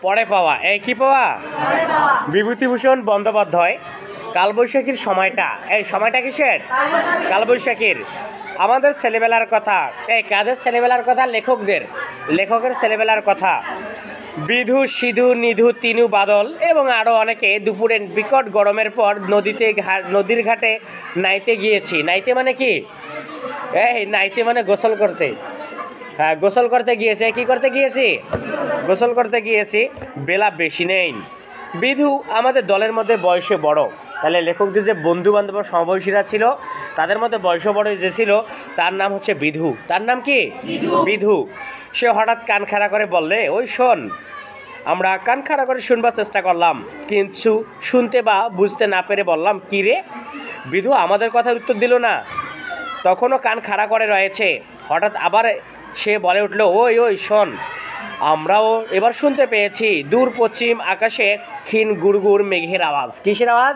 পরে পাওয়া। এই কি পাওয়া? বিভূতিভূষণ বন্দ্যোপাধ্যায় কালবৈশাখীর সময়টা, এই সময়টা কিসের? কালবৈশাখীর। আমাদের ছেলেবেলার কথা। এই কাদের ছেলেবেলার কথা? লেখকদের, লেখকের ছেলেবেলার কথা। বিধু, সিধু, নিধু, তিনু, বাদল এবং আরও অনেকে দুপুরে বিকট গরমের পর নদীর ঘাটে নাইতে গিয়েছি। নাইতে মানে কি? এই নাইতে মানে গোসল করতে। হ্যাঁ, গোসল করতে গিয়েছে। কি করতে গিয়েছি? গোসল করতে গিয়েছি। বেলা বেশি নেই। বিধু আমাদের দলের মধ্যে বয়সে বড়, তাহলে লেখকদের যে বন্ধু বান্ধব সমবয়সীরা ছিল তাদের মধ্যে বয়সে বড় যে ছিল তার নাম হচ্ছে বিধু। তার নাম কি? বিধু। সে হঠাৎ কান খাড়া করে বললে, ওই শোন। আমরা কান খাড়া করে শুনবার চেষ্টা করলাম, কিন্তু শুনতে বা বুঝতে না পেরে বললাম, কী রে? বিধু আমাদের কথার উত্তর দিল না, তখনও কান খাড়া করে রয়েছে। হঠাৎ আবার সে বলে উঠল, ওই ওই শোন, আমরাও এবার শুনতে পেয়েছি দূর পশ্চিম আকাশে ক্ষীণ গুড়গুড় মেঘের আওয়াজ। কিসের আওয়াজ?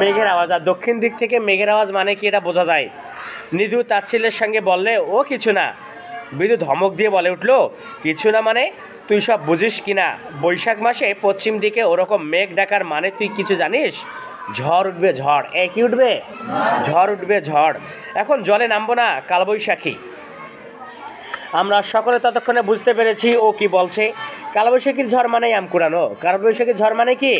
মেঘের আওয়াজ। আর দক্ষিণ দিক থেকে মেঘের আওয়াজ মানে কি এটা বোঝা যায়। নিধু তাচ্ছিল্যের সঙ্গে বললে, ও কিছু না। বিধু ধমক দিয়ে বলে উঠল, কিছু না মানে? তুই সব বুঝিস কিনা? বৈশাখ মাসে পশ্চিম দিকে ওরকম মেঘ ডাকার মানে তুই কিছু জানিস? ঝড় উঠবে ঝড়। এ কি উঠবে? ঝড় উঠবে ঝড়। এখন জলে নামবো না, কালবৈশাখী। আমরা সকলে ততক্ষণে বুঝতে পেরেছি ও কি বলছে। কালবৈশাখীর ঝড় মানে আম কুড়ানো। কালবৈশাখীর ঝড় মানে কি?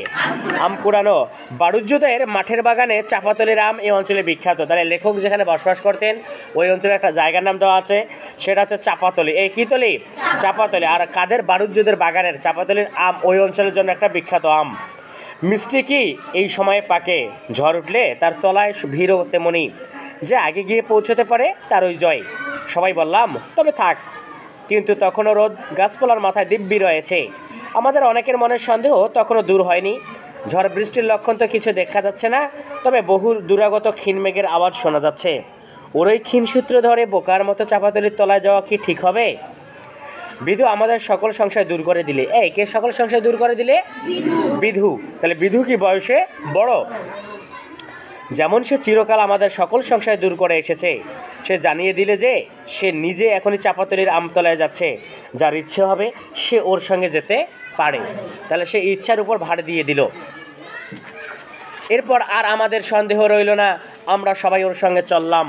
আম কুড়ানো। বাড়ুজ্যদের মাঠের বাগানে চাপাতলির আম এই অঞ্চলে বিখ্যাত। তাহলে লেখক যেখানে বসবাস করতেন ওই অঞ্চলে একটা জায়গার নাম দেওয়া আছে, সেটা হচ্ছে চাপাতলি। এই কি তলি? চাপাতলি। আর কাদের? বাড়ুজ্যদের বাগানের চাপাতলির আম ওই অঞ্চলের জন্য একটা বিখ্যাত আম। মিষ্টি কি এই সময়ে পাকে, ঝড় উঠলে তার তলায় ভিড়ও তেমনি, যে আগে গিয়ে পৌঁছতে পারে তার ওই জয়। সবাই বললাম, তবে থাক। কিন্তু তখনও রোদ গাছপালার মাথায় দিব্যি রয়েছে। আমাদের অনেকের মনের সন্দেহ তখনও দূর হয়নি। ঝড় বৃষ্টির লক্ষণ তো কিছু দেখা যাচ্ছে না, তবে বহু দূরাগত ক্ষীণ মেঘের আওয়াজ শোনা যাচ্ছে। ওর ওই ক্ষীণ সূত্র ধরে বোকার মতো চাপাতলির তলায় যাওয়া কি ঠিক হবে? বিধু আমাদের সকল সংশয় দূর করে দিলে। এই কে সকল সংশয় দূর করে দিলে? বিধু। তাহলে বিধু কি বয়সে বড়? যেমন সে চিরকাল আমাদের সকল সংশয় দূর করে এসেছে, সে জানিয়ে দিলে যে সে নিজে এখনই চাপাতলির আমতলায় যাচ্ছে। যার ইচ্ছে হবে সে ওর সঙ্গে যেতে পারে। তাহলে সে ইচ্ছার উপর ভার দিয়ে দিল। এরপর আর আমাদের সন্দেহ রইল না, আমরা সবাই ওর সঙ্গে চললাম।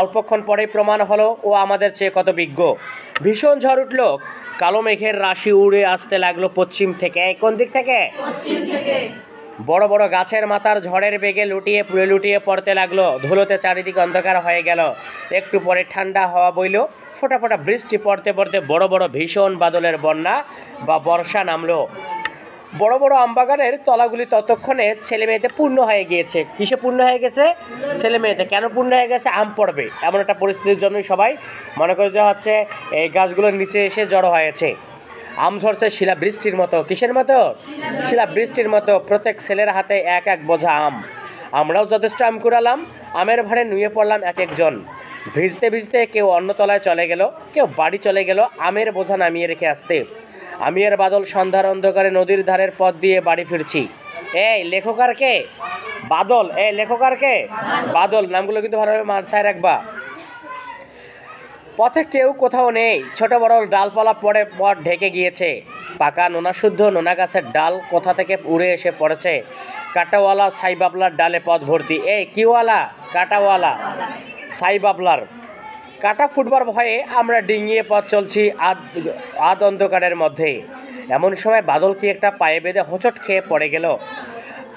অল্পক্ষণ পরেই প্রমাণ হলো ও আমাদের চেয়ে কত বিজ্ঞ। ভীষণ ঝড় উঠল, কালো মেঘের রাশি উড়ে আসতে লাগলো পশ্চিম থেকে। কোন দিক থেকে? বড় বড় গাছের মাথার ঝড়ের বেগে লুটিয়ে লুটিয়ে পড়তে লাগলো। ধুলোতে চারিদিকে অন্ধকার হয়ে গেল। একটু পরে ঠান্ডা হাওয়া বইল। ফোঁটা ফোঁটা বৃষ্টি পড়তে পড়তে বড় বড় ভীষণ বাদলের বন্যা বা বর্ষা নামলো। বড় বড় আমবাগানের তলাগুলি ততক্ষণে ছেলে মেয়েতে পূর্ণ হয়ে গিয়েছে। কিসে পূর্ণ হয়ে গেছে? ছেলে মেয়েতে। কেন পূর্ণ হয়ে গেছে? আম পড়বে এমন একটা পরিস্থিতির জন্যই সবাই মনে করে যে হচ্ছে এই গাছগুলোর নিচে এসে জড়ো হয়েছে। আম ঝরছে শিলা বৃষ্টির মতো। কিসের মতো? শিলা বৃষ্টির মতো। প্রত্যেক ছেলের হাতে এক এক বোঝা আম। আমরাও যথেষ্ট আম কুড়ালাম। আমের ভারে নুয়ে পড়লাম এক একজন। ভিজতে ভিজতে কেউ অন্য তলায় চলে গেল, কেউ বাড়ি চলে গেল আমের বোঝা নামিয়ে রেখে আসতে। আমি আর বাদল সন্ধ্যার অন্ধকারে নদীর ধারের পথ দিয়ে বাড়ি ফিরছি। এই লেখকার কে? বাদল। এই লেখকার কে? বাদল। নামগুলো কিন্তু ভালোভাবে মাথায় রাখবা। পথে কেউ কোথাও নেই। ছোট বড় ডালপালা পড়ে পথ ঢেকে গিয়েছে। পাকা নোনা শুদ্ধ নোনা গাছের ডাল কোথা থেকে উড়ে এসে পড়েছে। কাঁটাওয়ালা ছাই বাবলার ডালে পথ ভর্তি। এই কিওয়ালা? কাঁটাওয়ালা ছাই বাবলার। কাঁটা ফুটবার ভয়ে আমরা ডিঙিয়ে পথ চলছি আধ অন্ধকারের মধ্যে। এমন সময় বাদল কি একটা পায়ে বেঁধে হোঁচট খেয়ে পড়ে গেল।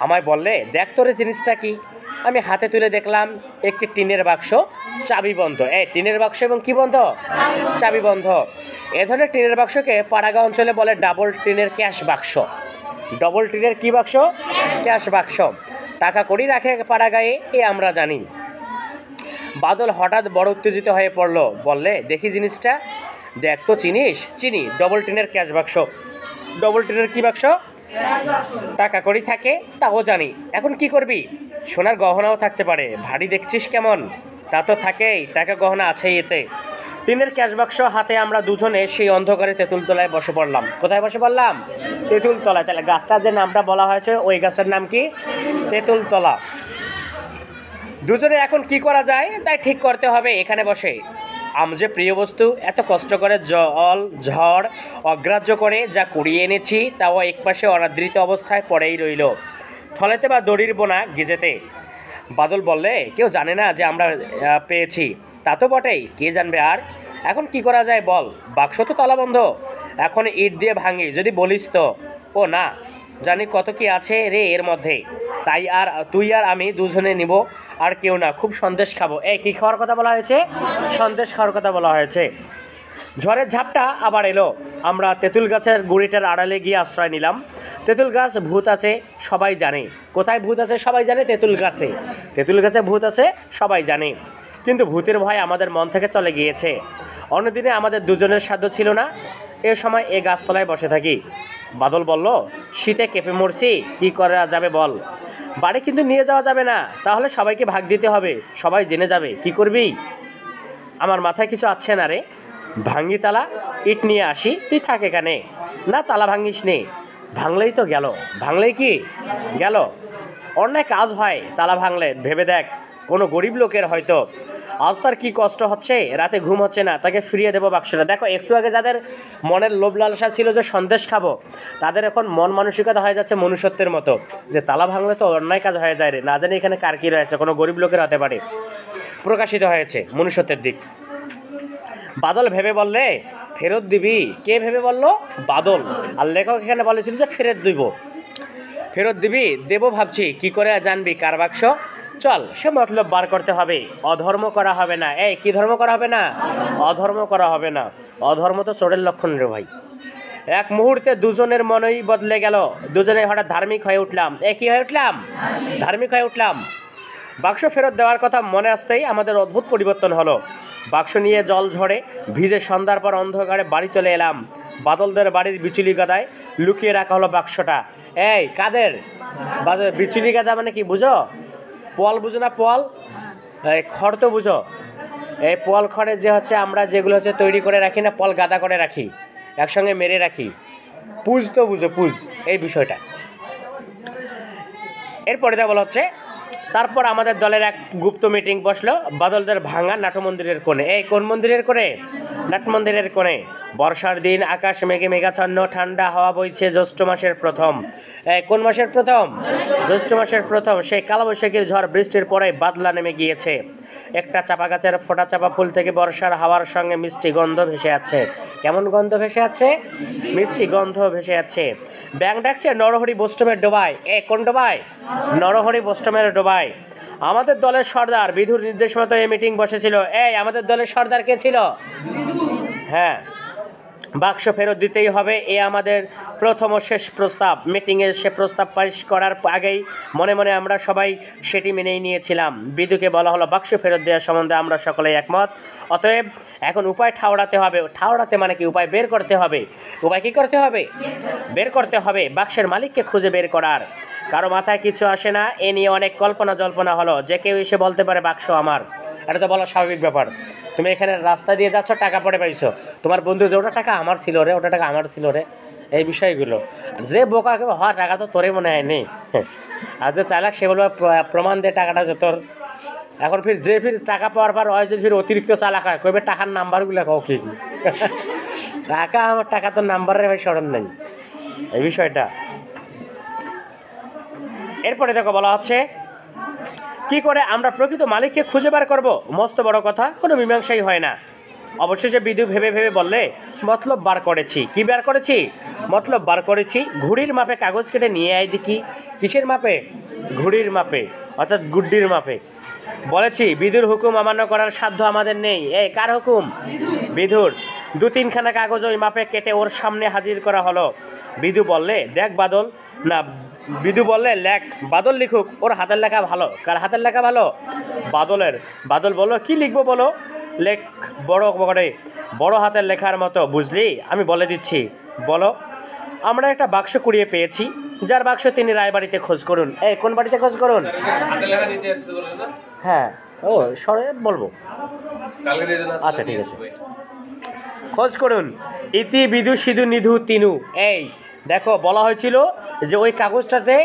আমায় বললে, দেখ তোরে জিনিসটা কি? আমি হাতে তুলে দেখলাম একটি টিনের বাক্স, চাবি বন্ধ। এই টিনের বাক্স এবং কি বন্ধ? চাবি বন্ধ। এ ধরনের টিনের বাক্সকে পাড়াগাঁ অঞ্চলে বলে ডাবল টিনের ক্যাশ বাক্স। ডবল টিনের কি বাক্স? ক্যাশ বাক্স। টাকা কড়ি রাখে পাড়াগাঁয়ে, এ আমরা জানি। বাদল হঠাৎ বড় উত্তেজিত হয়ে পড়ল। বললে, দেখি জিনিসটা। দেখ তো চিনিস? চিনি। ডবল টিনের ক্যাশ বাক্স। ডবল টিনের কি বাক্স? টাকা কড়ি থাকে, তাও জানি। এখন কি করবি? সোনার গহনাও থাকতে পারে। ভারী দেখছিস কেমন? তা তো থাকেই, টাকা গহনা আছেই এতে। টিনের ক্যাশ বাক্স হাতে আমরা দুজনে সেই অন্ধকারে তেঁতুলতলায় বসে পড়লাম। কোথায় বসে পড়লাম? তেঁতুলতলায়। তাহলে গাছটার যে নামটা বলা হয়েছে ওই গাছটার নাম কি? তেঁতুলতলা। দুজনে এখন কি করা যায় তাই ঠিক করতে হবে এখানে বসে। যে প্রিয় বস্তু এত কষ্ট করে জল ঝড় অগ্রাহ্য করে যা কুড়িয়ে এনেছি তাও একপাশে অনাদৃত অবস্থায় পড়েই রইল, থলেতে বা দড়ির বোনা গেজেতে। বাদল বললে, কেউ জানে না যে আমরা পেয়েছি। তা তো বটেই, কে জানবে আর। এখন কি করা যায় বল, বাক্স তো তালাবন্ধ, এখন ইট দিয়ে ভাঙি যদি বলিস তো। ও না, জানি কত কি আছে রে এর মধ্যে, তাই আর তুই আর আমি দুজনে নিব, আর কেউ না, খুব সন্দেশ খাবো। এই কী খাওয়ার কথা বলা হয়েছে? সন্দেশ খাওয়ার কথা বলা হয়েছে। ঝড়ের ঝাপটা আবার এলো। আমরা তেঁতুল গাছের গুঁড়িটার আড়ালে গিয়ে আশ্রয় নিলাম। তেঁতুল গাছ ভূত আছে সবাই জানে। কোথায় ভূত আছে সবাই জানে? তেঁতুল গাছে। তেঁতুল গাছে ভূত আছে সবাই জানে, কিন্তু ভূতের ভয় আমাদের মন থেকে চলে গিয়েছে। অন্যদিনে আমাদের দুজনের সাধ্য ছিল না এ সময় এ গাছতলায় বসে থাকি। বাদল বলল, শীতে কেঁপে মরছি, কি করা যাবে বল। বাড়ি কিন্তু নিয়ে যাওয়া যাবে না, তাহলে সবাইকে ভাগ দিতে হবে, সবাই জেনে যাবে। কি করবি? আমার মাথায় কিছু আছে না রে। ভাঙ্গি তালা, ইট নিয়ে আসি, তুই থাক এখানে। না, তালা ভাঙিস নে, ভাঙলেই তো গেল। ভাঙলেই কি গেল? অন্যায় কাজ হয় তালা ভাঙলে, ভেবে দেখ। কোনো গরিব লোকের হয়তো আজ তার কী কষ্ট হচ্ছে, রাতে ঘুম হচ্ছে না, তাকে ফিরিয়ে দেবো বাক্সটা। দেখো, একটু আগে যাদের মনের লোভ লালসা ছিল যে সন্দেশ খাবো, তাদের এখন মন মানসিকতা হয়ে যাচ্ছে মনুষ্যত্বের মতো, যে তালা ভাঙলে তো অন্যায় কাজ হয়ে যায় রে। না জানি এখানে কার কী রয়েছে, কোনো গরিব লোকের হতে পারে। প্রকাশিত হয়েছে মনুষ্যত্বের দিক। বাদল ভেবে বললে, ফেরত দিবি? কে ভেবে বলল? বাদল। আর লেখক এখানে বলেছিল যে ফেরত দিব। ফেরত দিবি? দেবো ভাবছি, কি করে জানবি কার বাক্স? চল, সে মতলব বার করতে হবে। অধর্ম করা হবে না। এই কি ধর্ম করা হবে না? অধর্ম করা হবে না। অধর্ম তো চোরের লক্ষণ রে ভাই। এক মুহূর্তে দুজনের মনই বদলে গেল। দুজনে হঠাৎ ধার্মিক হয়ে উঠলাম। কি হয়ে উঠলাম? ধার্মিক হয়ে উঠলাম। বাক্স ফেরত দেওয়ার কথা মনে আসতেই আমাদের অদ্ভুত পরিবর্তন হলো। বাক্স নিয়ে জল ঝড়ে ভিজে সন্ধ্যার পর অন্ধকারে বাড়ি চলে এলাম। বাদলদের বাড়ির বিচুলি গাদায় লুকিয়ে রাখা হলো বাক্সটা। এই কাদের? বিচুলি গাদা মানে কি বুঝো? পল বুঝো না? পল, এই খড় তো বুঝো? এই পল খড়ে যে হচ্ছে আমরা যেগুলো হচ্ছে তৈরি করে রাখি না, পল গাদা করে রাখি, একসঙ্গে মেরে রাখি। পুজ তো বুঝো? পুজ, এই বিষয়টা। এরপরে বলা হচ্ছে, তারপর আমাদের দলের এক গুপ্ত মিটিং বসলো বাদলদের ভাঙা নাটমন্দিরের কোণে। এই কোন মন্দিরের কোণে? নাটমন্দিরের কোণে। বর্ষার দিন, আকাশ মেঘে মেঘাচ্ছন্ন, ঠান্ডা হাওয়া বইছে। জ্যৈষ্ঠ মাসের প্রথম। কোন মাসের প্রথম? জ্যৈষ্ঠ মাসের প্রথম। সেই কালবৈশাখীর ঝড় বৃষ্টির পরে বাদলা নেমে গিয়েছে। একটা চাপা গাছের ফোটা চাপা ফুল থেকে বর্ষার হাওয়ার সঙ্গে মিষ্টি গন্ধ ভেসে আছে। কেমন গন্ধ ভেসে আছে? মিষ্টি গন্ধ ভেসে আছে। ব্যাং ডাকছে নরহরি বৈষ্ণবের ডোবায়। কোন ডোবায়? নরহরি বৈষ্ণবের ডোবায়। আমাদের দলের সর্দার বিধুর নির্দেশ মতো এই মিটিং বসেছিল। আমাদের দলের সর্দার কে ছিল? হ্যাঁ, বাক্স ফেরত দিতেই হবে, আমাদের প্রথম ও শেষ প্রস্তাব। মিটিংয়ে সে প্রস্তাব পাশ করার আগেই মনে মনে আমরা সবাই সেটি মেনেই নিয়েছিলাম। বিধুকে বলা হলো বাক্স ফেরত দেওয়ার সম্বন্ধে আমরা সকলেই একমত। অতএব এখন উপায় ঠাউরাতে হবে। ঠাউরাতে মানে কি? উপায় বের করতে হবে। উপায় কি করতে হবে? বের করতে হবে। বাক্সের মালিককে খুঁজে বের করার। কারো মাথায় কিছু আসে না। এ নিয়ে অনেক কল্পনা জল্পনা হলো। যে কেউ এসে বলতে পারে বাক্স আমার। এটা তো বলা স্বাভাবিক ব্যাপার। তুমি এখানে রাস্তা দিয়ে যাচ্ছ, টাকা পড়ে পাইছো, তোমার বন্ধু যে ওটা টাকা আমার ছিল রে, ওটা টাকা আমার ছিল রে, এই বিষয়গুলো। যে বোকা কেউ হওয়া টাকা তো তোরে মনে হয় নেই। আর যে চালাক সে বলবে প্রমাণ দিয়ে টাকাটা যে তোর। এখন যে টাকা পাওয়ার পর হয় যে অতিরিক্ত চালাক হয়, কইবে টাকার নাম্বারগুলো কাউ কি টাকা আমার, টাকা তোর নাম্বারের ভাই স্মরণ নেই, এই বিষয়টা। এরপরে বলা হচ্ছে, কি করে আমরা প্রকৃত মালিককে খুঁজে বার করব? মস্ত বড় কথা, কোনো মীমাংসাই হয় না। অবশেষে বিধু ভেবে ভেবে বললে, মতলব বার করেছি। কি বার করেছি? মতলব বার করেছি। ঘুড়ির মাপে কাগজ কেটে নিয়ে আয় দেখি। কিসের মাপে? ঘুড়ির মাপে, অর্থাৎ গুড্ডির মাপে। বলেছি বিধুর হুকুম অমান্য করার সাধ্য আমাদের নেই। কার হুকুম? বিধুর। 2-3খানা কাগজ ওই মাপে কেটে ওর সামনে হাজির করা হলো। বিধু বললে, দেখ বাদল, না বিধু বললে, লেখ। বাদল লিখুক, ওর হাতের লেখা ভালো। কার হাতের লেখা ভালো? বাদলের। বাদল বলল, কি লিখবো বলো? লেখ বড় করে, বড় হাতের লেখার মতো, বুঝলি? আমি বলে দিচ্ছি, বলো। আমরা একটা বাক্স কুড়িয়ে পেয়েছি, যার বাক্স তিনি রায়বাড়িতে খোঁজ করুন। কোন বাড়িতে খোঁজ করুন? হ্যাঁ, ও সরে বলবো, আচ্ছা ঠিক আছে। খোঁজ করুন। ইতি বিধু সিধু নিধু তিনু। দেখো বলা হয়েছিল যে ওই কাগজটাতে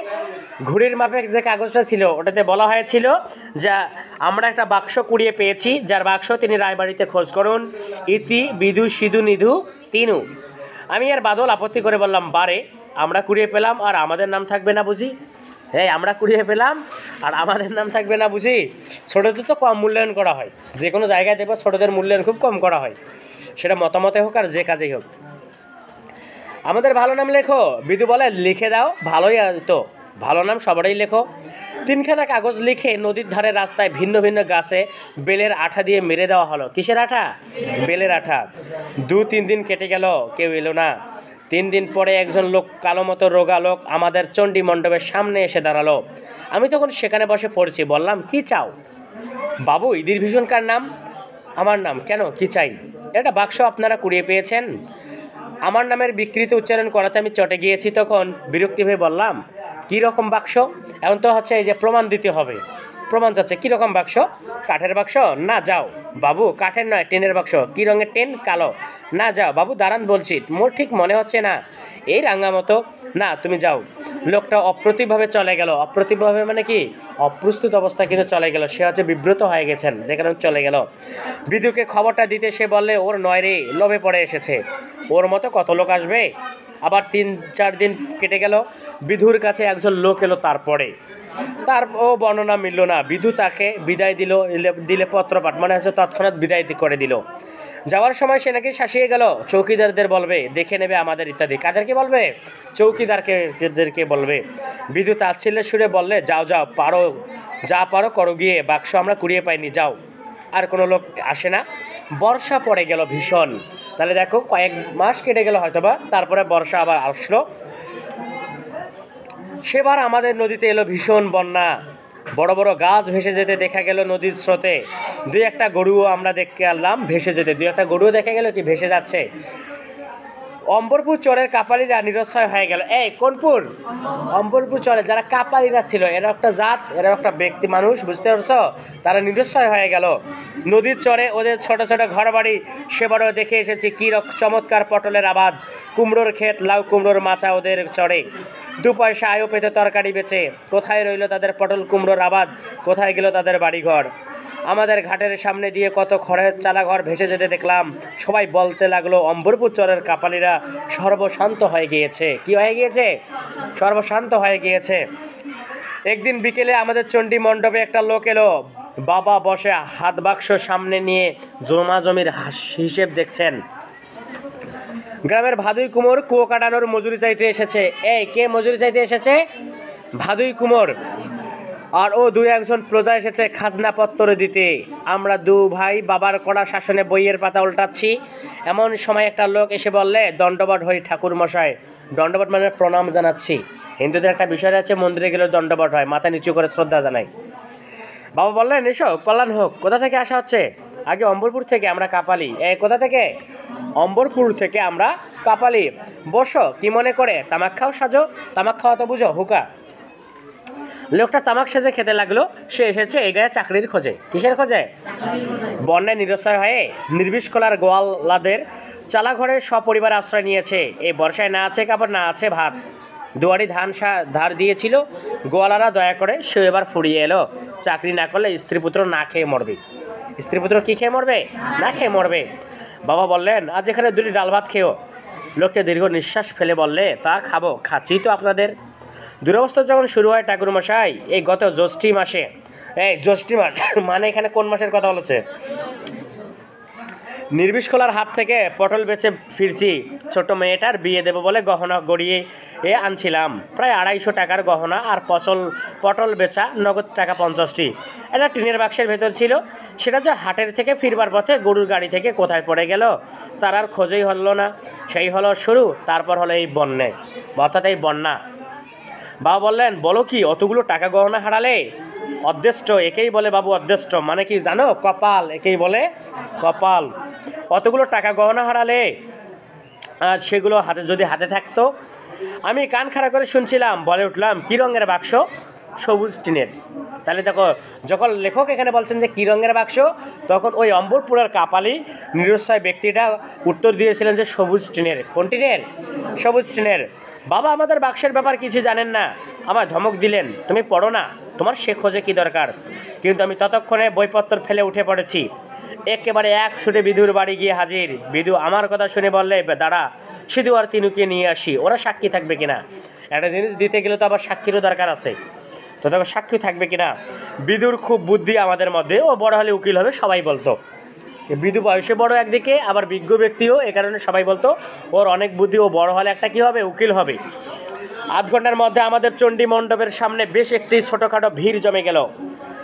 ঘুড়ির মাপে যে কাগজটা ছিল ওটাতে বলা হয়েছিল যে আমরা একটা বাক্স কুড়িয়ে পেয়েছি, যার বাক্স তিনি রায়বাড়িতে খোঁজ করুন, ইতি বিধু সিধু নিধু তিনু। আমি আর বাদল আপত্তি করে বললাম, বারে আমরা কুড়িয়ে পেলাম আর আমাদের নাম থাকবে না বুঝি? হ্যাঁ, আমরা কুড়িয়ে পেলাম আর আমাদের নাম থাকবে না বুঝি? ছোটোদের তো কম মূল্যায়ন করা হয়, যে কোনো জায়গায় দেখবো ছোটোদের মূল্যায়ন খুব কম করা হয়, সেটা মতামতে হোক আর যে কাজেই হোক। আমাদের ভালো নাম লেখো। বিধু বলে, লিখে দাও, ভালোই তো, ভালো নাম সবারই লেখো। তিনখানা কাগজ লিখে নদীর ধারে রাস্তায় ভিন্ন ভিন্ন গাছে বেলের আঠা দিয়ে মেরে দেওয়া হলো। কিসের আঠা? বেলের আঠা। 2-3 দিন কেটে গেল, কেউ এলো না। 3 দিন পরে একজন লোক, কালো মতো রোগা লোক, আমাদের চণ্ডী মণ্ডপের সামনে এসে দাঁড়ালো। আমি তখন সেখানে বসে পড়ছি। বললাম, কি চাও? বাবু, ইদির ভীষণ কার নাম? আমার নাম। কেন, কি চাই? এটা বাক্স আপনারা কুড়িয়ে পেয়েছেন। আমার নামের বিকৃত উচ্চারণ করাতে আমি চটে গিয়েছি। তখন বিরক্তি হয়ে বললাম, কী রকম বাক্স? এখন তো হচ্ছে এই যে প্রমাণ দিতে হবে, প্রমাণ চাচ্ছে। কী রকম বাক্স? কাঠের বাক্স? না, যাও। বাবু, কাঠের নয়, টেনের বাক্স। কী রঙের টেন? কালো। না, যাও। বাবু, দাঁড়ান বলছি, মোর ঠিক মনে হচ্ছে না, এই রাঙা মতো। না, তুমি যাও। লোকটা অপ্রতিভভাবে চলে গেল। অপ্রতিভভাবে মানে কি? অপ্রস্তুত অবস্থা কিন্তু চলে গেল। সে হচ্ছে বিব্রত হয়ে গেছেন, যে কারণে চলে গেল। বিধুকে খবরটা দিতে সে বললে, ওর নয় রে, লোভে পড়ে এসেছে, ওর মতো কত লোক আসবে। আবার 3-4 দিন কেটে গেল। বিধুর কাছে একজন লোক এলো। তারপরে তার বর্ণনা মিলল না। বিধু তাকে বিদায় দিলে পত্রপাঠ, মানে হচ্ছে তৎক্ষণাৎ বিদায় করে দিল। যাওয়ার সময় সে নাকি শাসিয়ে গেল, চৌকিদারদের বলবে, দেখে নেবে আমাদের ইত্যাদি। কাদেরকে বলবে? চৌকিদারকে বলবে। বিধু তাচ্ছিল্যের সুরে বললে, যাও যাও, পারো, যা পারো করো গিয়ে, বাক্স আমরা কুড়িয়ে পাইনি, যাও। আর কোনো লোক আসে না। বর্ষা পড়ে গেল ভীষণ। তাহলে দেখো, কয়েক মাস কেটে গেল হয়তোবা, তারপরে বর্ষা আবার আসলো। সেবার আমাদের নদীতে এলো ভীষণ বন্যা। বড় বড় গাছ ভেসে যেতে দেখা গেল নদীর স্রোতে। 2-1টা গরুও আমরা দেখতে আনলাম ভেসে যেতে। 2-1টা গরুও দেখা গেল কি ভেসে যাচ্ছে। অম্বরপুর চরের কাপালিরা নিরুৎসাহ হয়ে গেল। এই কোনপুর? অম্বরপুর চরে যারা কাপালিরা ছিল, এরা একটা জাত, এরা একটা ব্যক্তি মানুষ, বুঝতে পারছো? তারা নিরুৎসাহ হয়ে গেল। নদীর চরে ওদের ছোট ছোট ঘর বাড়ি, সেবারও দেখে এসেছি কি চমৎকার পটলের আবাদ, কুমড়োর ক্ষেত, লাউ কুমড়োর মাচা ওদের চরে। 2 পয়সা আয়ও পেতে তরকারি বেচে। কোথায় রইল তাদের পটল কুমড়োর আবাদ? কোথায় গেল তাদের বাড়িঘর? আমাদের ঘাটের সামনে দিয়ে কত খড়ের চালাঘর ভেসে যেতে দেখলাম। সবাই বলতে লাগলো, অম্বরপুর চরের কাপালিরা সর্বশান্ত হয়ে গিয়েছে। কি হয়ে গিয়েছে? সর্বশান্ত হয়ে গিয়েছে। একদিন বিকেলে আমাদের চণ্ডী মণ্ডপে একটা লোক এলো। বাবা বসে হাত বাক্স সামনে নিয়ে জমা জমির হিসেব দেখছেন। গ্রামের ভাদুই কুমোর কুয়ো কাটানোর মজুরি চাইতে এসেছে। এই কে মজুরি চাইতে এসেছে? ভাদুই কুমোর। আর ও 2-1জন প্রজা এসেছে খাজনাপত্র দিতে। আমরা 2 ভাই বাবার কড়া শাসনে বইয়ের পাতা উল্টাচ্ছি। এমন সময় একটা লোক এসে বললে, দণ্ডবট হই ঠাকুর মশাই। দণ্ডবট মানে প্রণাম জানাচ্ছি। হিন্দুদের একটা বিষয় আছে, মন্দিরে গেলে দণ্ডবট হয়, মাথা নিচু করে শ্রদ্ধা জানাই। বাবা বললেন, এসো, কল্যাণ হোক। কোথা থেকে আসা হচ্ছে? আগে অম্বরপুর থেকে, আমরা কাপালি। কোথা থেকে? অম্বরপুর থেকে আমরা কাপালি। বসো, কি মনে করে? তামাক খাও সাজো। তামাক খাওয়া তো বুঝো, হুকা। লোকটা তামাক সেজে খেতে লাগলো। সে এসেছে এই গায়ে চাকরির খোঁজে। কিসের খোঁজে? বন্যায় নিরুৎসাহ হয়ে নির্বিষ্কলার গোয়ালাদের চালাঘরে সপরিবার আশ্রয় নিয়েছে। এই বর্ষায় না আছে কাপড়, না আছে ভাত। দুয়ারি ধান ধার দিয়েছিল। গোয়ালারা দয়া করে সে এবার ফুরিয়ে এলো। চাকরি না করলে স্ত্রীপুত্র না খেয়ে মরবে। স্ত্রীপুত্র কি খেয়ে মরবে? না খেয়ে মরবে। বাবা বললেন, আজ এখানে 2টি ডাল ভাত খেও। লোককে দীর্ঘ নিঃশ্বাস ফেলে বললে, তা খাবো, খাচ্ছি তো আপনাদের। দুরবস্থা যখন শুরু হয় ঠাকুরমশাই, এই গত জ্যৈষ্ঠী মাসে। জ্যৈষ্ঠী মাস মানে এখানে কোন মাসের কথা বলেছে? নির্বিষ্কলার হাত থেকে পটল বেচে ফিরছি। ছোট মেয়েটার বিয়ে দেবো বলে গহনা গড়িয়ে আনছিলাম। প্রায় 250 টাকার গহনা আর পটল বেচা, নগদ টাকা 50টি। একটা টিনের বাক্সের ভেতর ছিল। সেটা যে হাটের থেকে ফিরবার পথে গরুর গাড়ি থেকে কোথায় পড়ে গেল, তার আর খোঁজই হলো না। সেই হলো শুরু। তারপর হলো এই বন্যা, অর্থাৎ এই বন্যা। বাবা বললেন, বলো কি, অতগুলো টাকা গহনা হারালে? অদৃষ্ট, একেই বলে বাবু অদৃষ্ট। মানে কি জানো? কপাল, একেই বলে কপাল। অতগুলো টাকা গহনা হারালে, আর সেগুলো যদি হাতে থাকতো। আমি কান খাড়া করে শুনছিলাম। বলে উঠলাম, কী রঙের বাক্স? সবুজ টিনের। তাহলে দেখো, যখন লেখক এখানে বলছেন যে কী রঙের বাক্স, তখন ওই অম্বরপুরের কাপালি নিরুৎসাহী ব্যক্তিটা উত্তর দিয়েছিলেন যে সবুজ টিনের। কোন টিনের? সবুজ টিনের। বাবা আমাদের বাক্সের ব্যাপার কিছু জানেন না, আমায় ধমক দিলেন, তুমি পড়ো না, তোমার সে খোঁজে কি দরকার। কিন্তু আমি ততক্ষণে বইপত্র ফেলে উঠে পড়েছি। একেবারে এক ছুটে বিধুর বাড়ি গিয়ে হাজির। বিধু আমার কথা শুনে বললে, দাঁড়া, সিধু আর তিনুকে নিয়ে আসি, ওরা সাক্ষী থাকবে কিনা। একটা জিনিস দিতে গেলে তো আবার সাক্ষীরও দরকার আছে, তো তখন সাক্ষী থাকবে কিনা। বিধুর খুব বুদ্ধি আমাদের মধ্যে, ও বড় হলে উকিল হবে সবাই বলতো। বিধু বয়সে বড় একদিকে, আবার বিজ্ঞ ব্যক্তিও, এ কারণে সবাই বলতো ওর অনেক বুদ্ধি, ও বড় হলে একটা কি হবে, উকিল হবে। আধ ঘন্টার মধ্যে আমাদের চণ্ডী মণ্ডপের সামনে বেশ একটি ছোটোখাটো ভিড় জমে গেল।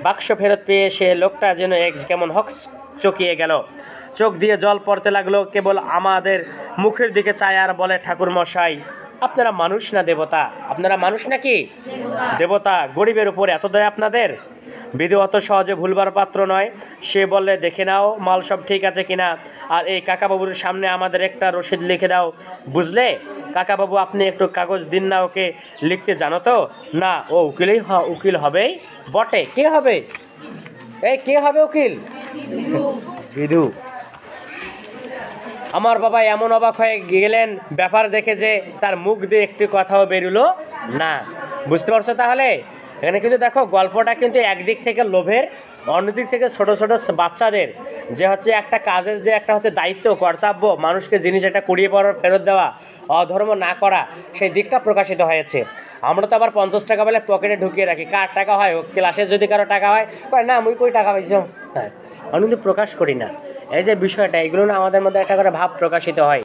বাক্স ফেরত পেয়ে সে লোকটা যেন কেমন হক চকিয়ে গেল, চোখ দিয়ে জল পড়তে লাগলো, কেবল আমাদের মুখের দিকে চায় আর বলে, ঠাকুর মশাই, আপনারা মানুষ না দেবতা? আপনারা মানুষ নাকি দেবতা? গরিবের উপর এত দয়া আপনাদের? বিধু অত সহজে ভুলবার পাত্র নয়। সে বললে, দেখে নাও মাল সব ঠিক আছে কিনা, আর এই কাকাবাবুর সামনে আমাদের একটা রসিদ লিখে দাও, বুঝলে? কাকাবাবু, আপনি একটু কাগজ দিন না, ওকে লিখতে জানো তো? না, ও উকিল হবেই বটে। কে হবে? কে হবে উকিল? বিধু। আমার বাবা এমন অবাক হয়ে গেলেন ব্যাপার দেখে যে তার মুখ দিয়ে একটি কথাও বেরোলো না। বুঝতে পারছো তাহলে? এখানে কিন্তু দেখো, গল্পটা কিন্তু একদিক থেকে লোভের, অন্যদিক থেকে ছোট ছোট বাচ্চাদের যে হচ্ছে একটা কাজের যে একটা হচ্ছে দায়িত্ব, কর্তব্য, মানুষকে জিনিস একটা কুড়িয়ে ফেরত দেওয়া, অধর্ম না করা, সেই দিকটা প্রকাশিত হয়েছে। আমরা তো আবার 50 টাকা বলে পকেটে ঢুকিয়ে রাখি। কার টাকা হয়? ক্লাসে যদি কারো টাকা হয়, না মুই কই টাকা পাইছ, হ্যাঁ, আমি কিন্তু প্রকাশ করি না। এই যে বিষয়টা, এগুলো না আমাদের মধ্যে একটা করে ভাব প্রকাশিত হয়।